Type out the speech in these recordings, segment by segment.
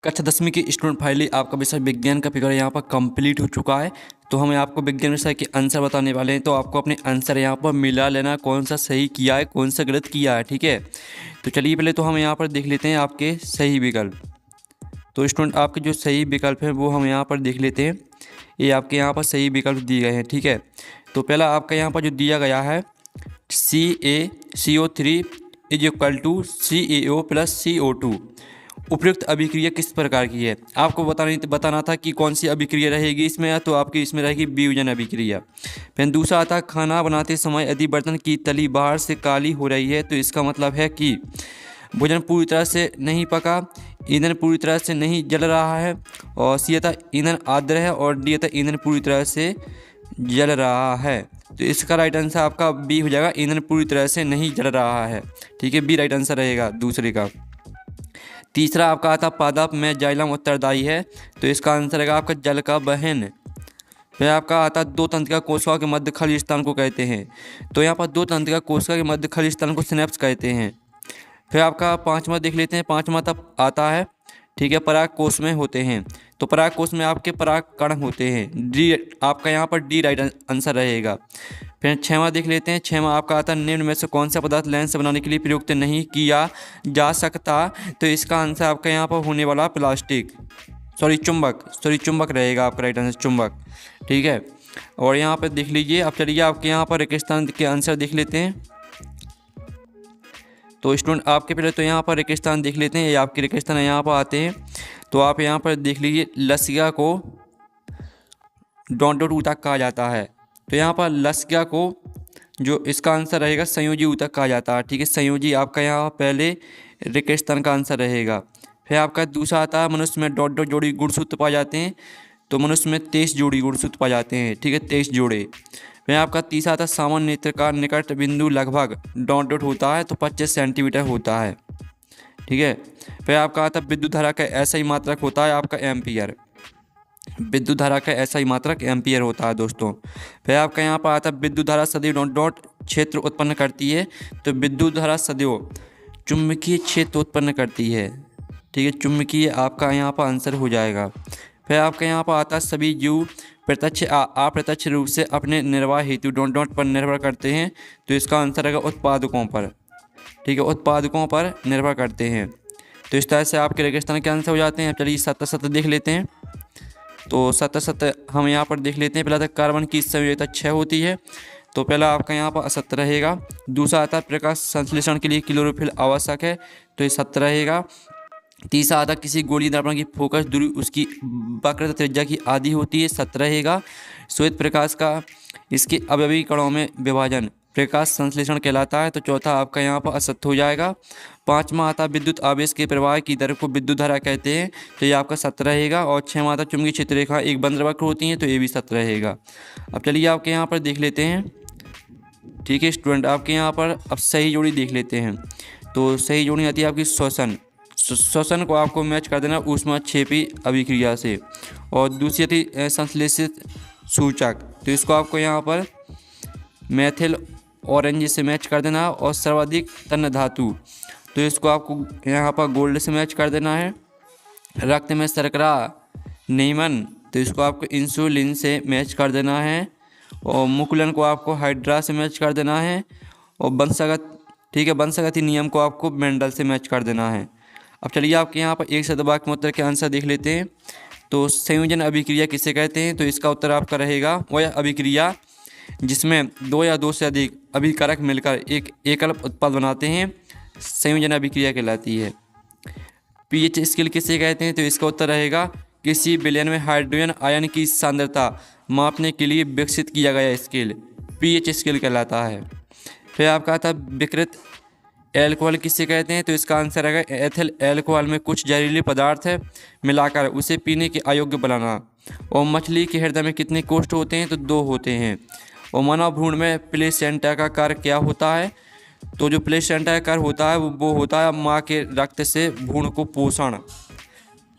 कक्षा 10वीं की स्टूडेंट फाइनली आपका विषय विज्ञान का पेपर यहाँ पर कंप्लीट हो चुका है। तो हमें आपको विज्ञान विषय के आंसर बताने वाले हैं। तो आपको अपने आंसर यहाँ पर मिला लेना, कौन सा सही किया है कौन सा गलत किया है, ठीक है। तो चलिए पहले तो हम यहाँ पर देख लेते हैं आपके सही विकल्प। तो स्टूडेंट आपके जो सही विकल्प हैं वो हम यहाँ पर देख लेते हैं। ये आपके यहाँ पर सही विकल्प दिए गए हैं, ठीक है। तो पहला आपका यहाँ पर जो दिया गया है CaCO3 is equal to CaO plus CO2। उपयुक्त अभिक्रिया किस प्रकार की है, आपको बताना था कि कौन सी अभिक्रिया रहेगी इसमें, या तो आपकी इसमें रहेगी वियोजन अभिक्रिया। फिर दूसरा आता है खाना बनाते समय यदि बर्तन की तली बाहर से काली हो रही है तो इसका मतलब है कि भोजन पूरी तरह से नहीं पका, ईंधन पूरी तरह से नहीं जल रहा है। और सी था ईंधन आर्द्र है, और डी था ईंधन पूरी तरह से जल रहा है। तो इसका राइट आंसर आपका बी हो जाएगा, ईंधन पूरी तरह से नहीं जल रहा है, ठीक है। बी राइट आंसर रहेगा दूसरे का। तीसरा आपका आता पादप में जाइलम उत्तरदायी है, तो इसका आंसर रहेगा आपका जल का वहन। फिर आपका आता दो तंत्रिका कोशिका के मध्य खली स्थान को कहते हैं, तो यहाँ पर दो तंत्रिका कोशिका के मध्य खली स्थान को सिनेप्स कहते हैं। फिर आपका पांचवा देख लेते हैं, पांचवा तब आता है, ठीक है, पराग कोश में होते हैं। तो पराग कोश में आपके पराग कण होते हैं, डी आपका यहाँ पर डी राइट आंसर रहेगा। फिर छठवां देख लेते हैं, छठवां आपका आता है निम्न में से कौन सा पदार्थ लेंस बनाने के लिए प्रयुक्त नहीं किया जा सकता, तो इसका आंसर आपका यहाँ पर होने वाला प्लास्टिक चुंबक रहेगा आपका राइट आंसर, चुंबक, ठीक है। और यहाँ पर देख लीजिए, अब चलिए आपके यहाँ पर रेगिस्तान के आंसर देख लेते हैं। तो स्टूडेंट आपके पहले तो यहाँ पर रेगिस्तान देख लेते हैं, ये आपके रेगिस्तान यहाँ पर आते हैं। तो आप यहाँ पर देख लीजिए, लसिया को डॉट ऊतक कहा जाता है। तो यहाँ पर लसिया को जो इसका आंसर रहेगा संयोजी ऊतक कहा जाता है, ठीक है। संयोजी आपका यहाँ पहले रेगिस्तान का आंसर रहेगा। फिर आपका दूसरा आता है मनुष्य में डॉट जोड़ी गुणसूत्र पाए जाते हैं, तो मनुष्य में 23 जोड़ी गुणसूत्र पाए जाते हैं, ठीक है, 23 जोड़े। फिर आपका तीसरा आता है सामान्य नेत्र का निकट बिंदु लगभग डॉट होता है, तो 25 सेंटीमीटर होता है, ठीक है। फिर आपका आता है विद्युत धारा का ऐसा ही मात्रक होता है आपका एम्पियर, विद्युत धारा का ऐसा ही मात्रक एम्पियर होता है दोस्तों। फिर आपका यहाँ पर आता है विद्युत धारा सदैव डॉट क्षेत्र उत्पन्न करती है, तो विद्युत धारा सदैव चुंबकीय क्षेत्र उत्पन्न करती है, ठीक है, चुंबकीय आपका यहाँ पर आंसर हो जाएगा। फिर आपका यहाँ पर आता है सभी जीव प्रत्यक्ष अप्रत्यक्ष रूप से अपने निर्वाह हेतु डॉट पर निर्भर करते हैं, तो इसका आंसर रहेगा उत्पादकों पर, ठीक है, उत्पादकों पर निर्भर करते हैं। तो इस तरह से आपके रेगिस्तान के आंसर हो जाते हैं। चलिए 7 देख लेते हैं। तो 7 हम यहाँ पर देख लेते हैं। पहला तक कार्बन की संयोजकता 6 होती है, तो पहला आपका यहाँ पर असत्य रहेगा। दूसरा आता है प्रकाश संश्लेषण के लिए क्लोरोफिल आवश्यक है, तो ये सत्य रहेगा। तीसरा आता किसी गोलीय दर्पण की फोकस दूरी उसकी वक्रता त्रिज्या की आधी होती है, सत्य रहेगा। श्वेत प्रकाश का इसके अवयवी कणों में विभाजन प्रकाश संश्लेषण कहलाता है, तो चौथा आपका यहाँ पर असत्य हो जाएगा। पांचवा आता विद्युत आवेश के प्रवाह की दर को विद्युत धारा कहते हैं, तो ये आपका सत्य रहेगा। और छठवां आता चुंबकीय क्षेत्र रेखा एक बंद वक्र होती है, तो ये भी सत्य रहेगा। अब चलिए आपके यहाँ पर देख लेते हैं, ठीक है स्टूडेंट, आपके यहाँ पर अब सही जोड़ी देख लेते हैं। तो सही जोड़ी आती है आपकी श्वसन को आपको मैच कर देना ऊष्माक्षेपी अभिक्रिया से, और दूसरी थी संश्लेषित सूचक, तो इसको आपको यहाँ पर मेथिल ऑरेंज से मैच कर देना। और सर्वाधिक तन्य धातु, तो इसको आपको यहाँ पर गोल्ड से मैच कर देना है। रक्त में शर्करा नियमन, तो इसको आपको इंसुलिन से मैच कर देना है। और मुकुलन को आपको हाइड्रा से मैच कर देना है। और वंशगत, ठीक है, वंशगति नियम को आपको मेंडल से मैच कर देना है। अब चलिए आपके यहाँ पर एक शतवाक्य में उत्तर के आंसर देख लेते हैं। तो संयोजन अभिक्रिया किसे कहते हैं, तो इसका उत्तर आपका रहेगा वह अभिक्रिया जिसमें दो या दो से अधिक अभिकारक मिलकर एक एकल उत्पाद बनाते हैं, संयोजन अभिक्रिया कहलाती है। पीएच स्केल किसे कहते हैं, तो इसका उत्तर रहेगा किसी विलयन में हाइड्रोजन आयन की सांद्रता मापने के लिए विकसित किया गया स्केल पीएच स्केल कहलाता है। फिर आपका आता विकृत एल्कोहल किसे कहते हैं, तो इसका आंसर रहेगा एथिल एल्कोहल में कुछ जहरीले पदार्थ मिलाकर उसे पीने के अयोग्य बनाना। और मछली के हृदय में कितने कोष्ठ होते हैं, तो 2 होते हैं। और मानव भ्रूण में प्लेसेंटा का कार्य क्या होता है, तो जो प्लेसेंटा का कार्य होता है वो होता है माँ के रक्त से भ्रूण को पोषण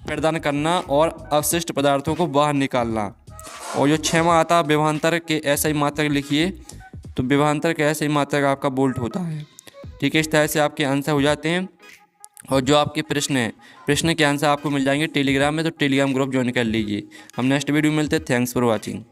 प्रदान करना और अवशिष्ट पदार्थों को बाहर निकालना। और जो 6वां आता है विभवांतर के ऐसा ही मात्रक लिखिए, तो विभवांतर के ऐसा ही मात्रक आपका बोल्ट होता है, ठीक है। इस तरह से आपके आंसर हो जाते हैं। और जो आपके प्रश्न हैं, प्रश्न के आंसर आपको मिल जाएंगे टेलीग्राम में, तो टेलीग्राम ग्रुप ज्वाइन कर लीजिए। हम नेक्स्ट वीडियो में मिलते हैं। Thanks for watching.